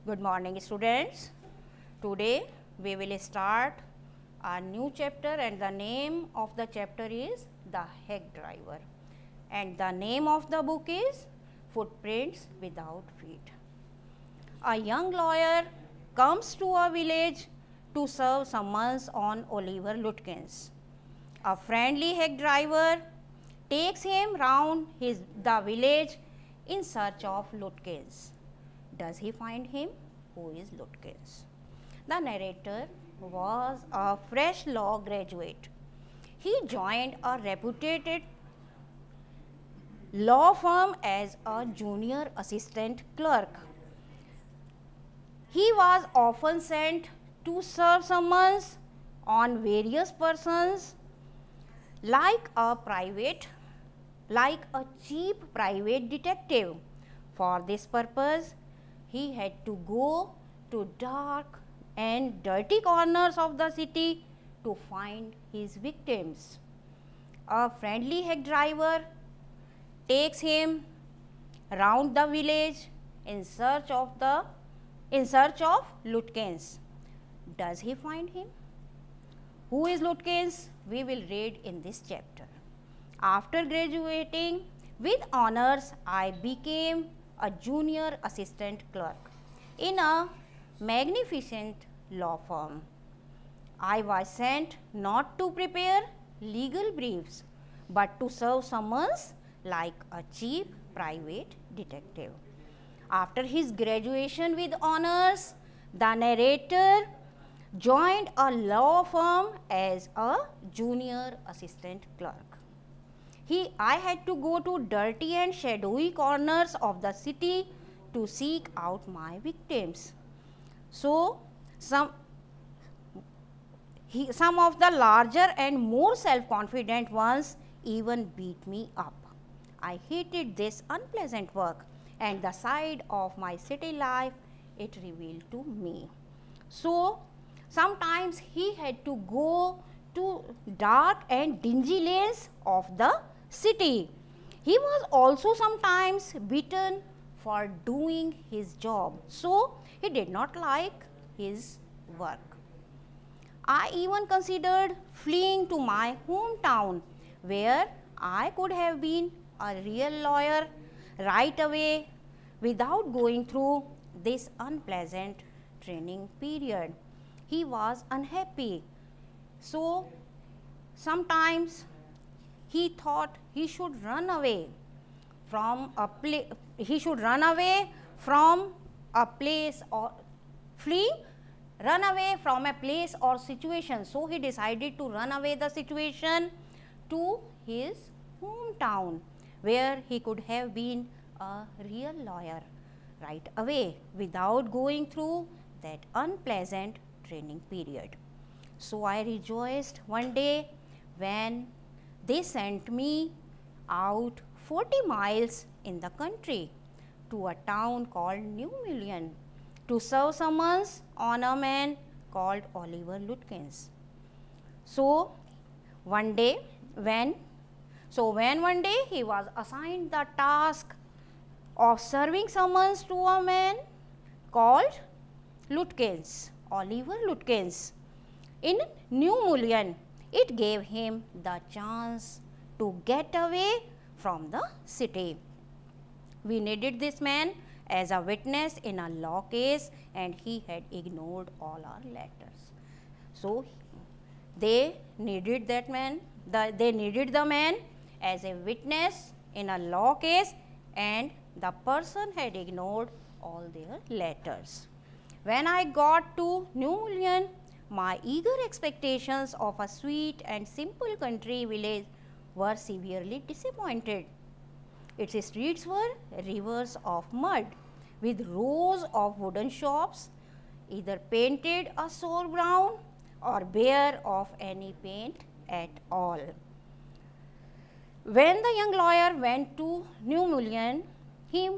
Good morning, students. Today we will start a new chapter and the name of the chapter is The Hack Driver and the name of the book is Footprints Without Feet. A young lawyer comes to a village to serve summons on Oliver Lutkins. A friendly hack driver takes him round the village in search of Lutkins. Does he find him? Who is Lutkins? The narrator was a fresh law graduate. He joined a reputed law firm as a junior assistant clerk. He was often sent to serve summons on various persons like a cheap private detective. For this purpose, he had to go to dark and dirty corners of the city to find his victims. A friendly hack driver takes him round the village in search of Lutkins. Does he find him? Who is Lutkins? We will read in this chapter. After graduating with honors, I became a junior assistant clerk in a magnificent law firm. I was sent not to prepare legal briefs but to serve summons like a cheap private detective. After his graduation with honors, the narrator joined a law firm as a junior assistant clerk. I had to go to dirty and shadowy corners of the city to seek out my victims. So, some of the larger and more self-confident ones even beat me up. I hated this unpleasant work and the side of my city life it revealed to me. So, sometimes he had to go to dark and dingy lanes of the city. He was also sometimes beaten for doing his job, so he did not like his work. I even considered fleeing to my hometown where I could have been a real lawyer right away without going through this unpleasant training period. He was unhappy, so sometimes he thought he should run away from a place. Run away from a place or situation. So he decided to run away the situation to his hometown where he could have been a real lawyer right away without going through that unpleasant training period. So I rejoiced one day when they sent me out 40 miles in the country to a town called New Mullion to serve summons on a man called Oliver Lutkins. So one day when one day he was assigned the task of serving summons to a man called Lutkins, Oliver Lutkins in New Mullion. It gave him the chance to get away from the city. We needed this man as a witness in a law case and he had ignored all our letters. So they needed that man, they needed the man as a witness in a law case and the person had ignored all their letters. When I got to New Mullion, my eager expectations of a sweet and simple country village were severely disappointed. Its streets were rivers of mud with rows of wooden shops, either painted a sour brown or bare of any paint at all. When the young lawyer went to New Mullion, he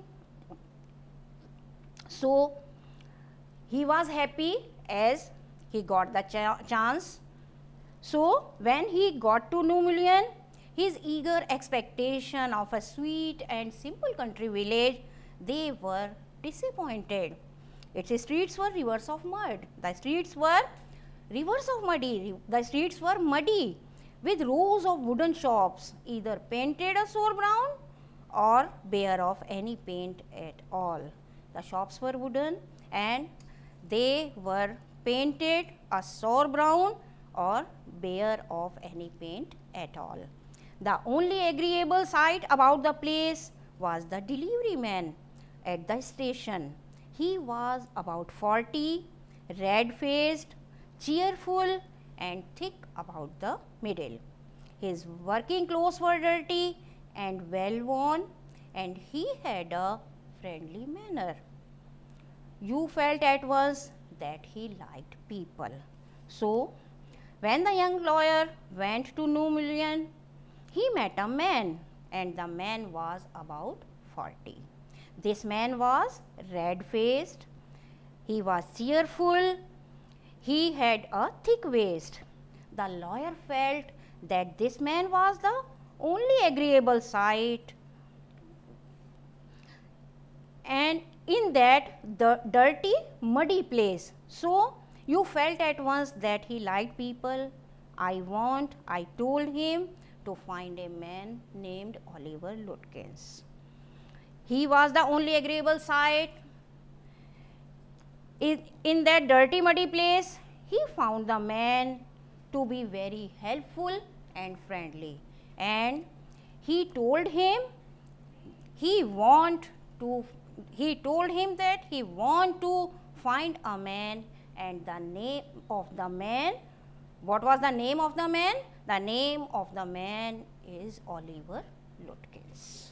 was happy as he got the chance. So when he got to New Mullion, his eager expectation of a sweet and simple country village, they were disappointed. Its streets were rivers of mud. The streets were rivers of muddy. The streets were muddy with rows of wooden shops, either painted a sour brown or bare of any paint at all. The shops were wooden and they were painted a sour brown or bare of any paint at all. The only agreeable sight about the place was the delivery man at the station. He was about 40, red-faced, cheerful and thick about the middle. His working clothes were dirty and well worn and he had a friendly manner. You felt at once that he liked people. So, when the young lawyer went to New Million, he met a man and the man was about 40. This man was red-faced, he was cheerful, he had a thick waist. The lawyer felt that this man was the only agreeable sight and in that the dirty muddy place. So, you felt at once that he liked people. I told him to find a man named Oliver Lutkins. He was the only agreeable sight. In that dirty muddy place, he found the man to be very helpful and friendly and he told him that he want to find a man and the name of the man, what was the name of the man? The name of the man is Oliver Lutkins.